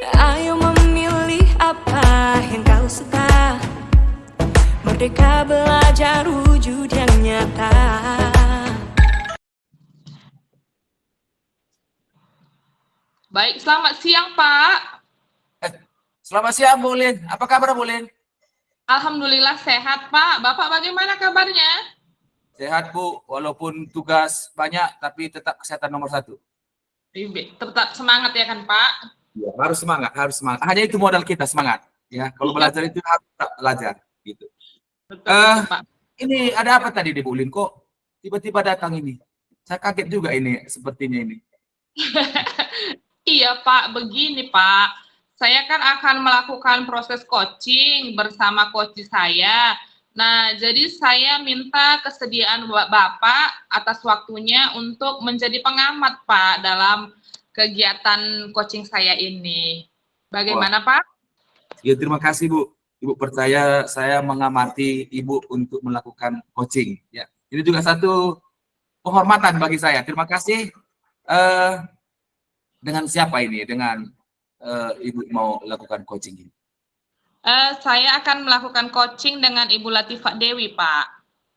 Ayo memilih apa yang kau suka. Merdeka belajar wujud yang nyata. Baik, selamat siang Pak. Selamat siang, Bu Lin. Apa kabar, Bu Lin? Alhamdulillah sehat Pak. Bapak bagaimana kabarnya? Sehat, Bu. Walaupun tugas banyak, tapi tetap kesehatan nomor satu. Tetap semangat ya kan Pak? Ya, harus semangat, harus semangat. Hanya itu modal kita, semangat. Ya, kalau belajar itu harus tetap belajar. Gitu. Betul, Pak. Ini ada apa tadi di Bu Lin? Kok tiba-tiba datang ini? Saya kaget juga ini, sepertinya ini. Iya Pak, begini Pak. Saya kan akan melakukan proses coaching bersama coach saya. Nah, jadi saya minta kesediaan Bapak atas waktunya untuk menjadi pengamat Pak dalam kegiatan coaching saya ini. Bagaimana Pak? Ya, terima kasih Bu. Ibu percaya saya mengamati Ibu untuk melakukan coaching. Ya, ini juga satu penghormatan bagi saya. Terima kasih. Dengan siapa ini? Dengan Ibu mau lakukan coaching ini? Saya akan melakukan coaching dengan Ibu Latifah Dewi, Pak.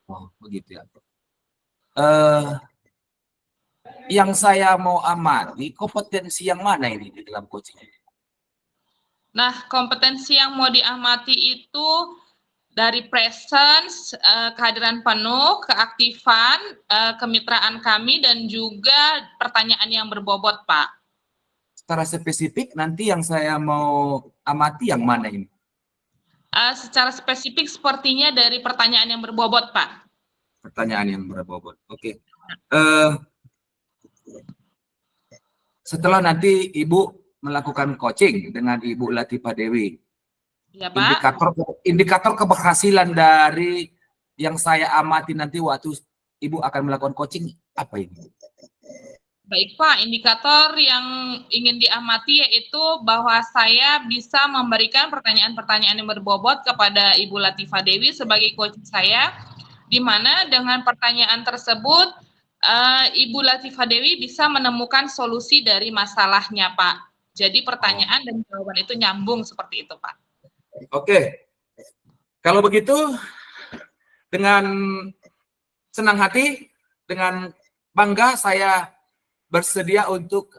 Oh, begitu ya. Yang saya mau amati, kompetensi yang mana ini di dalam coaching? Nah, kompetensi yang mau diamati itu dari presence, kehadiran penuh, keaktifan, kemitraan kami, dan juga pertanyaan yang berbobot, Pak. Secara spesifik, nanti yang saya mau amati yang mana ini? Secara spesifik, sepertinya dari pertanyaan yang berbobot, Pak. Pertanyaan yang berbobot, oke. Setelah nanti Ibu melakukan coaching dengan Ibu Latifah Dewi, ya, Pak. Indikator keberhasilan dari yang saya amati nanti waktu Ibu akan melakukan coaching apa ini? Baik Pak, indikator yang ingin diamati yaitu bahwa saya bisa memberikan pertanyaan-pertanyaan yang berbobot kepada Ibu Latifah Dewi sebagai coach saya, di mana dengan pertanyaan tersebut Ibu Latifah Dewi bisa menemukan solusi dari masalahnya Pak. Jadi pertanyaan dan jawaban itu nyambung seperti itu Pak. Oke, kalau begitu dengan senang hati, dengan bangga saya bersedia untuk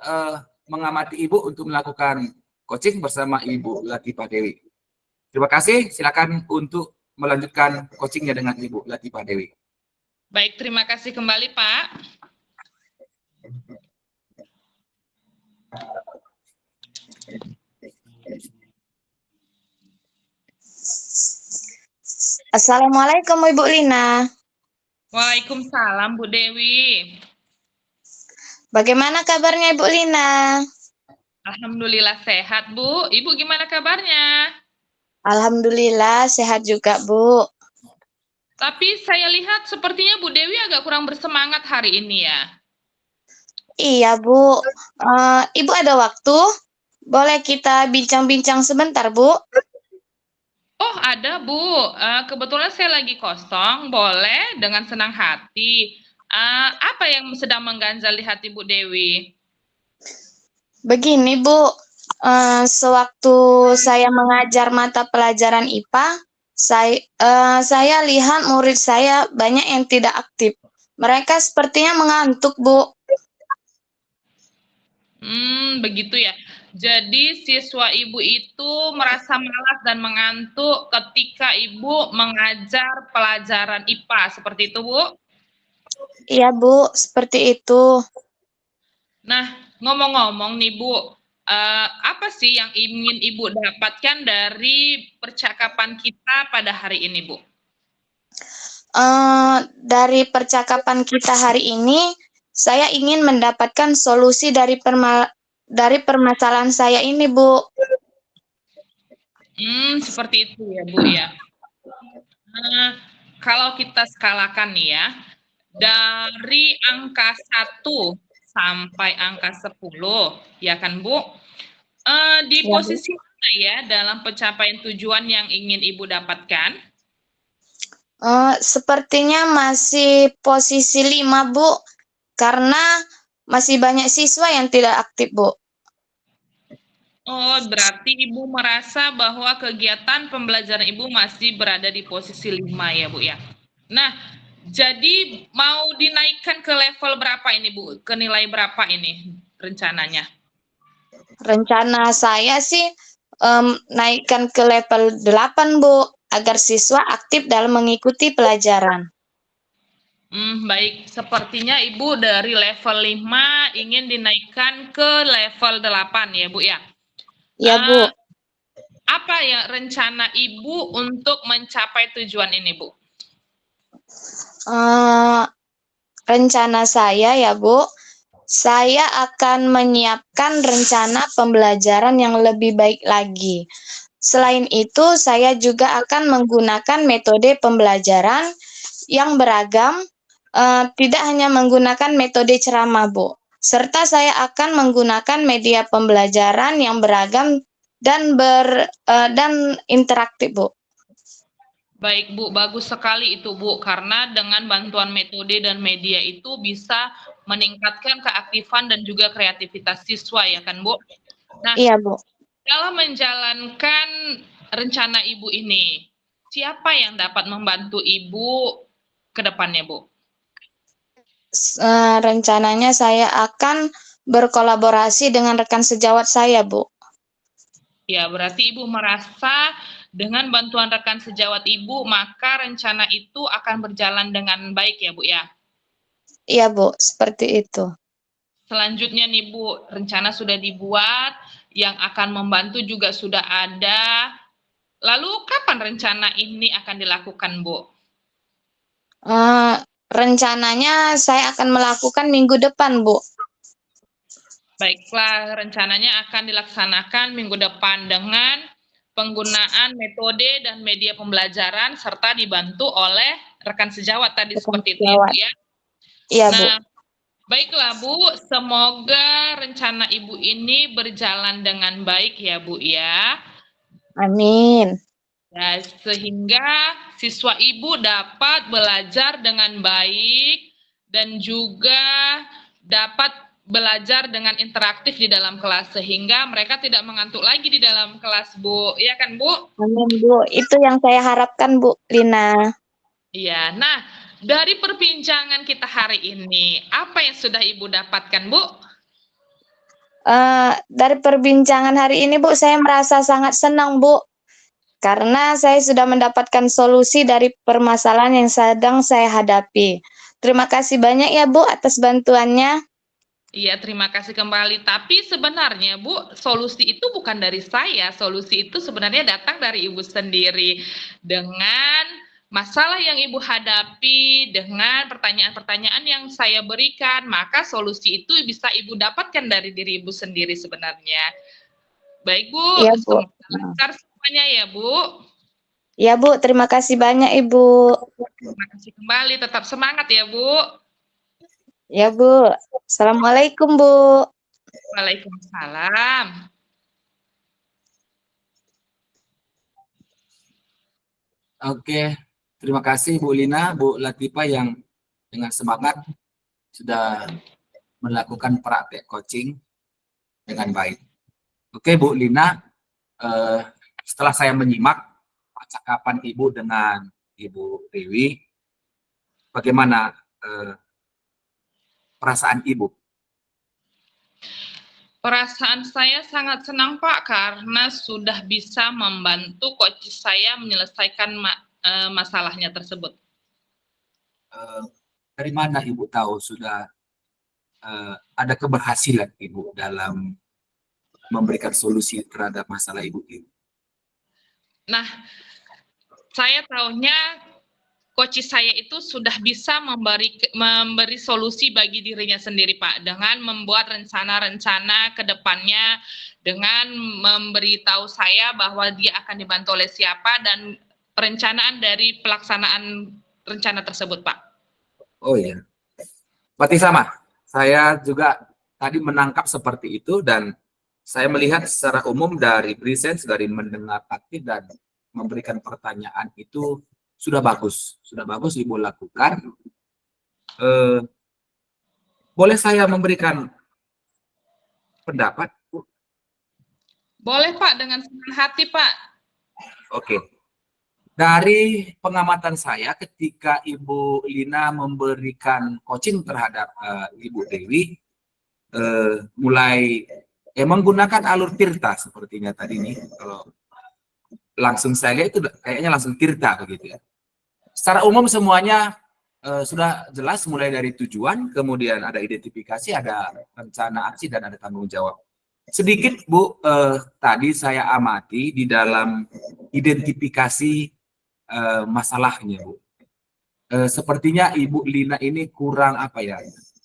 mengamati Ibu untuk melakukan coaching bersama Ibu Latifah Dewi. Terima kasih, silakan untuk melanjutkan coachingnya dengan Ibu Latifah Dewi. Baik, terima kasih kembali Pak. Assalamualaikum Ibu Lina. Waalaikumsalam Bu Dewi. Bagaimana kabarnya Ibu Lina? Alhamdulillah sehat Bu. Ibu gimana kabarnya? Alhamdulillah sehat juga Bu. Tapi saya lihat sepertinya Bu Dewi agak kurang bersemangat hari ini ya. Iya Bu. Ibu ada waktu? Boleh kita bincang-bincang sebentar Bu? Oh ada Bu. Kebetulan saya lagi kosong. Boleh dengan senang hati. Apa yang sedang mengganjal di hati Bu Dewi? Begini Bu. Sewaktu saya mengajar mata pelajaran IPA, saya lihat murid saya banyak yang tidak aktif. Mereka sepertinya mengantuk, Bu. Begitu ya. Jadi siswa Ibu itu merasa malas dan mengantuk ketika Ibu mengajar pelajaran IPA, seperti itu, Bu? Iya, Bu, seperti itu. Nah, ngomong-ngomong nih, Bu, apa sih yang ingin Ibu dapatkan dari percakapan kita pada hari ini, Bu? Dari percakapan kita hari ini, saya ingin mendapatkan solusi dari permasalahan saya ini, Bu. Seperti itu ya, Bu ya. Kalau kita skalakan nih ya, dari angka 1 sampai angka 10, ya kan Bu? Di posisi mana ya dalam pencapaian tujuan yang ingin Ibu dapatkan? Sepertinya masih posisi 5, Bu. Karena masih banyak siswa yang tidak aktif, Bu. Oh, berarti Ibu merasa bahwa kegiatan pembelajaran Ibu masih berada di posisi 5 ya, Bu ya. Nah, jadi mau dinaikkan ke level berapa ini, Bu? Ke nilai berapa ini rencananya? Rencana saya sih naikkan ke level 8, Bu, agar siswa aktif dalam mengikuti pelajaran. Baik, sepertinya Ibu dari level 5 ingin dinaikkan ke level 8 ya, Bu ya. Ya, Bu. Apa ya rencana Ibu untuk mencapai tujuan ini, Bu? Rencana saya ya, Bu, saya akan menyiapkan rencana pembelajaran yang lebih baik lagi. Selain itu, saya juga akan menggunakan metode pembelajaran yang beragam, tidak hanya menggunakan metode ceramah, Bu. Serta saya akan menggunakan media pembelajaran yang beragam dan interaktif, Bu. Baik, Bu, bagus sekali itu, Bu, karena dengan bantuan metode dan media itu bisa meningkatkan keaktifan dan juga kreativitas siswa, ya kan, Bu? Nah, Iya, Bu. dalam menjalankan rencana Ibu ini, siapa yang dapat membantu Ibu ke depannya, Bu? Rencananya saya akan berkolaborasi dengan rekan sejawat saya, Bu. Ya, berarti Ibu merasa dengan bantuan rekan sejawat Ibu, maka rencana itu akan berjalan dengan baik ya, Bu ya? Iya, Bu, seperti itu. Selanjutnya nih, Bu, rencana sudah dibuat, yang akan membantu juga sudah ada. Lalu kapan rencana ini akan dilakukan, Bu? Rencananya saya akan melakukan minggu depan, Bu. Baiklah, rencananya akan dilaksanakan minggu depan dengan penggunaan metode dan media pembelajaran serta dibantu oleh rekan sejawat tadi Rekan seperti itu ya, Bu sejawat. ya. Iya, Bu. Nah, baiklah Bu, semoga rencana Ibu ini berjalan dengan baik ya Bu ya. Amin. Ya, sehingga siswa Ibu dapat belajar dengan baik dan juga dapat belajar dengan interaktif di dalam kelas sehingga mereka tidak mengantuk lagi di dalam kelas, Bu. Iya kan, Bu? Amin, Bu. Itu yang saya harapkan, Bu Lina. Iya. Nah, dari perbincangan kita hari ini, apa yang sudah Ibu dapatkan, Bu? Dari perbincangan hari ini, Bu, saya merasa sangat senang, Bu. Karena saya sudah mendapatkan solusi dari permasalahan yang sedang saya hadapi. Terima kasih banyak ya, Bu, atas bantuannya. Iya, terima kasih kembali. Tapi sebenarnya, Bu, solusi itu bukan dari saya. Solusi itu sebenarnya datang dari Ibu sendiri. Dengan masalah yang Ibu hadapi, dengan pertanyaan-pertanyaan yang saya berikan, maka solusi itu bisa Ibu dapatkan dari diri Ibu sendiri sebenarnya. Baik, Bu. Iya, Bu. Semoga lancar semuanya ya, Bu. Iya, Bu. Terima kasih banyak, Ibu. Terima kasih kembali. Tetap semangat ya, Bu. Ya, Bu. Assalamualaikum, Bu. Waalaikumsalam. Oke, terima kasih Bu Lina, Bu Latifah yang dengan semangat sudah melakukan praktek coaching dengan baik. Oke Bu Lina, setelah saya menyimak percakapan Ibu dengan Ibu Dewi, bagaimana perasaan Ibu? Perasaan saya sangat senang Pak karena sudah bisa membantu coach saya menyelesaikan masalahnya tersebut. Dari mana Ibu tahu sudah ada keberhasilan Ibu dalam memberikan solusi terhadap masalah Ibu ini? Nah, saya tahunya coach saya itu sudah bisa memberi solusi bagi dirinya sendiri, Pak, dengan membuat rencana-rencana ke depannya, dengan memberitahu saya bahwa dia akan dibantu oleh siapa, dan perencanaan dari pelaksanaan rencana tersebut, Pak. Oh iya, berarti sama. Saya juga tadi menangkap seperti itu, dan saya melihat secara umum dari presence, dari mendengar aktif dan memberikan pertanyaan itu sudah bagus Ibu lakukan. Boleh saya memberikan pendapat, Bu? Boleh Pak, dengan senang hati Pak. Oke. Dari pengamatan saya ketika Ibu Lina memberikan coaching terhadap Ibu Dewi, mulai menggunakan alur tirta sepertinya tadi nih. Kalau langsung saya lihat itu kayaknya langsung tirta begitu ya. Secara umum semuanya sudah jelas, mulai dari tujuan, kemudian ada identifikasi, ada rencana aksi, dan ada tanggung jawab. Sedikit Bu, tadi saya amati di dalam identifikasi masalahnya Bu. Sepertinya Ibu Lina ini kurang apa ya,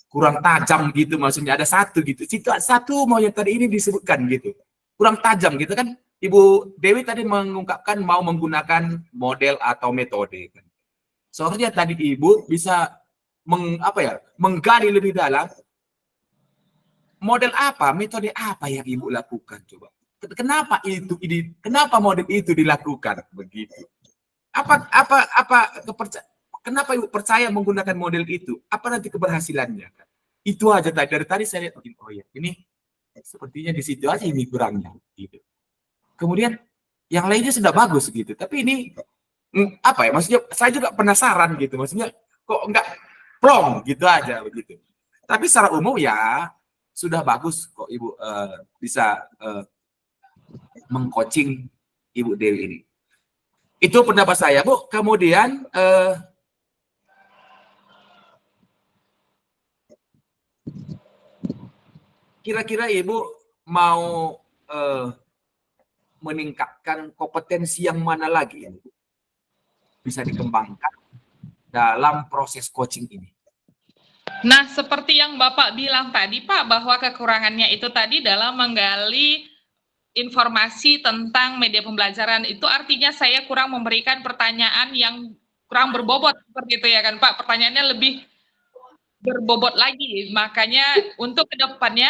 kurang tajam gitu, maksudnya ada satu gitu. Satu maunya tadi ini disebutkan gitu, kurang tajam gitu kan. Ibu Dewi tadi mengungkapkan mau menggunakan model atau metode kan. Seharusnya tadi Ibu bisa menggali lebih dalam, model apa, metode apa yang Ibu lakukan coba. Kenapa model itu dilakukan begitu? Kenapa Ibu percaya menggunakan model itu? Apa nanti keberhasilannya? Itu aja tadi. Dari tadi saya lihat, oh ya, ini sepertinya di situ aja ini kurangnya. Gitu. Kemudian yang lainnya sudah bagus gitu. Tapi ini apa ya? Maksudnya saya juga penasaran gitu. Maksudnya kok enggak plong gitu aja begitu. Tapi secara umum ya sudah bagus kok Ibu bisa mengcoaching Ibu Dewi ini. Itu pendapat saya, Bu. Kemudian kira-kira Ibu mau meningkatkan kompetensi yang mana lagi ini bisa dikembangkan dalam proses coaching ini? Nah, seperti yang Bapak bilang tadi, Pak, bahwa kekurangannya itu tadi dalam menggali informasi tentang media pembelajaran. Itu artinya saya kurang memberikan pertanyaan yang kurang berbobot, seperti itu ya kan, Pak? Pertanyaannya lebih berbobot lagi. Makanya untuk kedepannya,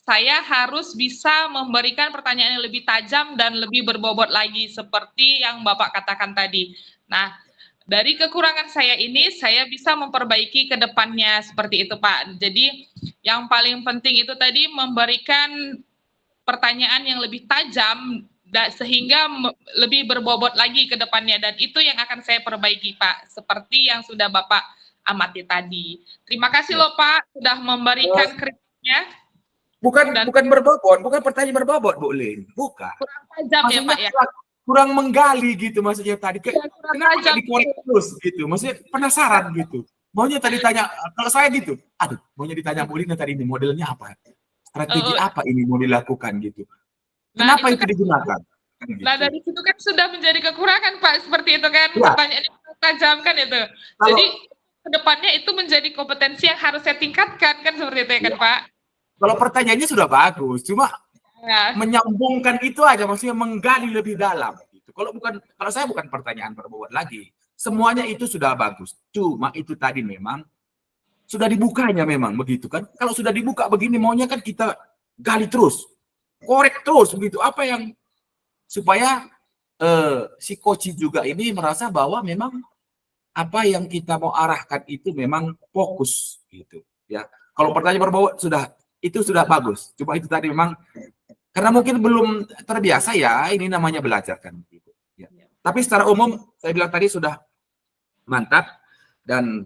saya harus bisa memberikan pertanyaan yang lebih tajam dan lebih berbobot lagi, seperti yang Bapak katakan tadi. Nah, dari kekurangan saya ini, saya bisa memperbaiki ke depannya seperti itu, Pak. Jadi, yang paling penting itu tadi memberikan pertanyaan yang lebih tajam, sehingga lebih berbobot lagi ke depannya. Dan itu yang akan saya perbaiki, Pak. Seperti yang sudah Bapak amati tadi. Terima kasih loh, Pak, sudah memberikan kritiknya. Bukan berbobot, bukan pertanyaan berbobot, Bu Lin. Bukan. Kurang tajam ya, Pak ya? Kurang menggali gitu maksudnya tadi. Kenapa tajam dikorek terus gitu? Maksudnya penasaran gitu. Maunya tadi tanya, kalau saya gitu, aduh, maunya ditanya Bu Lin tadi ini modelnya apa? Strategi apa ini mau dilakukan gitu? Kenapa itu digunakan? Nah, dari situ kan sudah menjadi kekurangan, Pak. Seperti itu kan, pertanyaannya tajam kan itu. Jadi, kedepannya itu menjadi kompetensi yang harus saya tingkatkan, kan seperti itu ya kan, Pak? Kalau pertanyaannya sudah bagus, cuma menyambungkan itu aja, maksudnya menggali lebih dalam. Gitu. Kalau saya bukan pertanyaan berbobot lagi, semuanya itu sudah bagus. Cuma itu tadi memang sudah dibukanya memang begitu kan. Kalau sudah dibuka begini, maunya kan kita gali terus, korek terus begitu. Apa yang supaya si coach juga ini merasa bahwa memang apa yang kita mau arahkan itu memang fokus gitu ya. Kalau pertanyaan berbobot itu sudah bagus. Cuma itu tadi memang karena mungkin belum terbiasa ya, ini namanya belajar kan gitu. Ya. Tapi secara umum saya bilang tadi sudah mantap dan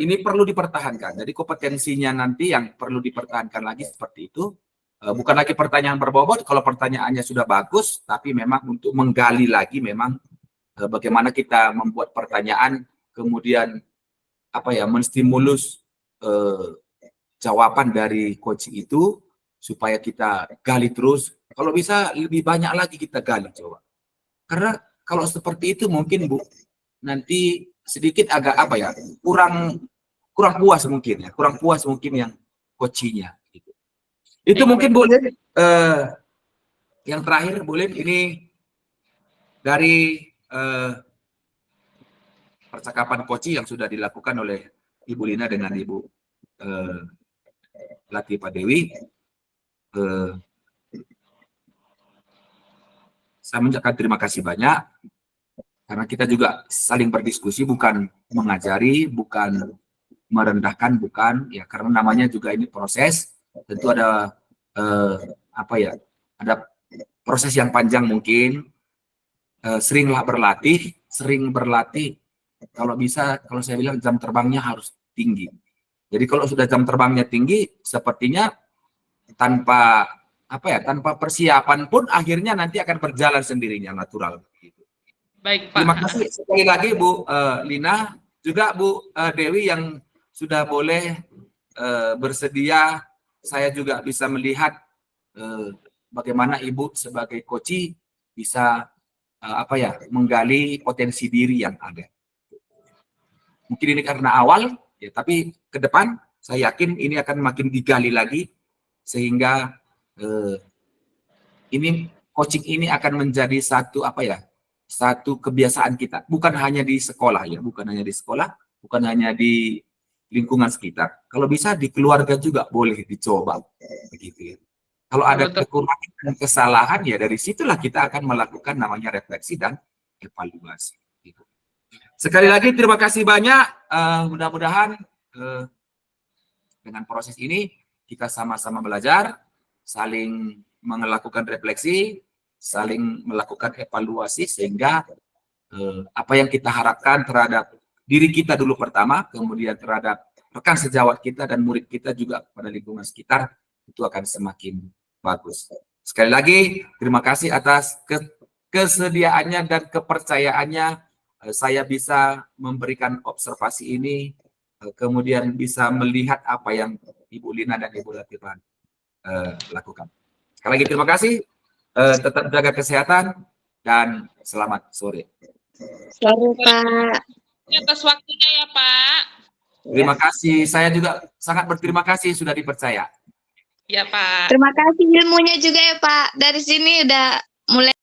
ini perlu dipertahankan. Jadi kompetensinya nanti yang perlu dipertahankan lagi seperti itu. Bukan lagi pertanyaan berbobot, kalau pertanyaannya sudah bagus, tapi memang untuk menggali lagi memang bagaimana kita membuat pertanyaan, kemudian menstimulus jawaban dari coaching itu supaya kita gali terus. Kalau bisa lebih banyak lagi kita gali coba. Karena kalau seperti itu mungkin Bu nanti sedikit agak kurang puas mungkin ya, kurang puas mungkin yang coachingnya. Gitu. Itu mungkin Bu Lin. Yang terakhir Bu Lin, ini dari percakapan coaching yang sudah dilakukan oleh Ibu Lina dengan Ibu Latifah Dewi, saya mengucapkan terima kasih banyak karena kita juga saling berdiskusi, bukan mengajari, bukan merendahkan, bukan ya, karena namanya juga ini proses, tentu ada ada proses yang panjang mungkin, seringlah berlatih, sering berlatih. Kalau bisa, kalau saya bilang jam terbangnya harus tinggi. Jadi kalau sudah jam terbangnya tinggi, sepertinya tanpa tanpa persiapan pun akhirnya nanti akan berjalan sendirinya natural. Baik, Pak. Terima kasih sekali lagi Bu Lina, juga Bu Dewi yang sudah boleh bersedia. Saya juga bisa melihat bagaimana Ibu sebagai coach bisa menggali potensi diri yang ada. Mungkin ini karena awal, ya, tapi ke depan saya yakin ini akan makin digali lagi sehingga ini coaching ini akan menjadi satu satu kebiasaan kita, bukan hanya di sekolah ya, bukan hanya di sekolah, bukan hanya di lingkungan sekitar. Kalau bisa di keluarga juga boleh dicoba begitu ya. Kalau ada kekurangan dan kesalahan, ya dari situlah kita akan melakukan namanya refleksi dan evaluasi. Gitu. Sekali lagi terima kasih banyak. Mudah-mudahan dengan proses ini kita sama-sama belajar, saling melakukan refleksi, saling melakukan evaluasi sehingga apa yang kita harapkan terhadap diri kita dulu pertama, kemudian terhadap rekan sejawat kita dan murid kita juga pada lingkungan sekitar itu akan semakin bagus. Sekali lagi, terima kasih atas kesediaannya dan kepercayaannya saya bisa memberikan observasi ini, kemudian bisa melihat apa yang Ibu Lina dan Ibu Latifah lakukan. Sekali lagi terima kasih, tetap jaga kesehatan, dan selamat sore. Selamat, Pak. Atas waktunya ya, Pak. Terima kasih, saya juga sangat berterima kasih sudah dipercaya. Ya, Pak. Terima kasih ilmunya juga ya, Pak. Dari sini udah mulai